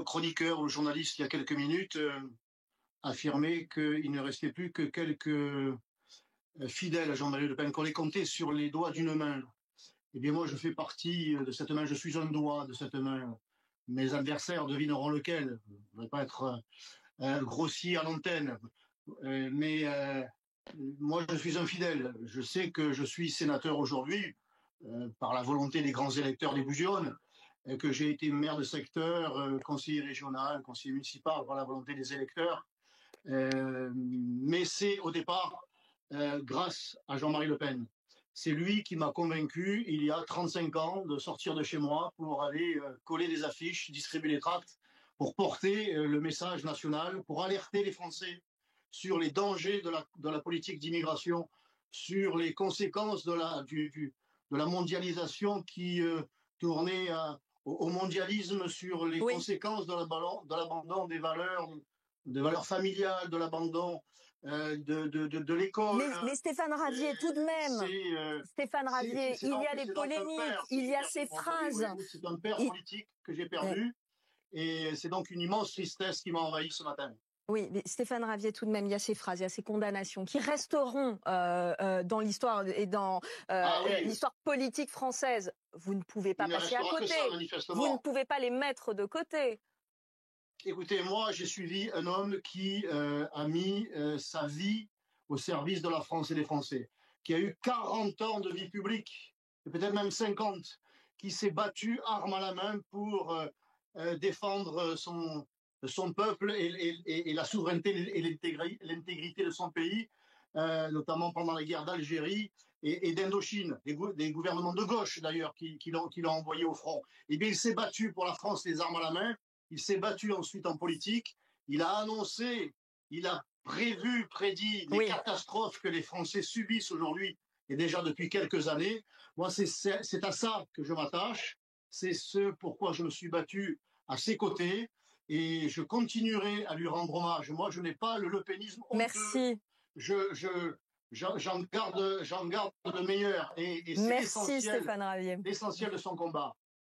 chroniqueur ou journaliste il y a quelques minutes affirmait qu'il ne restait plus que quelques fidèles à Jean-Marie Le Pen, qu'on les comptait sur les doigts d'une main. Eh bien moi je fais partie de cette main, je suis un doigt de cette main. Mes adversaires devineront lequel. Je ne voudrais pas être grossier à l'antenne, mais moi je suis un fidèle. Je sais que je suis sénateur aujourd'hui par la volonté des grands électeurs des Bouches-du-Rhône, que j'ai été maire de secteur, conseiller régional, conseiller municipal par la volonté des électeurs. Mais c'est au départ grâce à Jean-Marie Le Pen. C'est lui qui m'a convaincu, il y a 35 ans, de sortir de chez moi pour aller coller des affiches, distribuer des tracts, pour porter le message national, pour alerter les Français sur les dangers de la politique d'immigration, sur les conséquences de la mondialisation qui tournait au mondialisme, sur les conséquences de l'abandon des valeurs familiales, de l'abandon de l'école. Mais Stéphane Ravier, tout de même, Stéphane Ravier, il y a des polémiques, il y a ces phrases. C'est un père politique que j'ai perdu, et c'est donc une immense tristesse qui m'a envahi ce matin. Oui, mais Stéphane Ravier, tout de même, il y a ces phrases, il y a ces condamnations qui resteront dans l'histoire et dans l'histoire politique française. Vous ne pouvez pas passer à côté. Vous ne pouvez pas les mettre de côté. Écoutez, moi, j'ai suivi un homme qui a mis sa vie au service de la France et des Français, qui a eu 40 ans de vie publique, et peut-être même 50, qui s'est battu arme à la main pour défendre son peuple et la souveraineté et l'intégrité de son pays, notamment pendant les guerres d'Algérie et d'Indochine, des gouvernements de gauche d'ailleurs qui l'ont envoyé au front. Eh bien, il s'est battu pour la France les armes à la main. Il s'est battu ensuite en politique. Il a annoncé, il a prédit les catastrophes que les Français subissent aujourd'hui et déjà depuis quelques années. Moi, c'est à ça que je m'attache. C'est ce pourquoi je me suis battu à ses côtés et je continuerai à lui rendre hommage. Moi, je n'ai pas le lepénisme honteux. Merci. J'en garde le meilleur et c'est l'essentiel de son combat.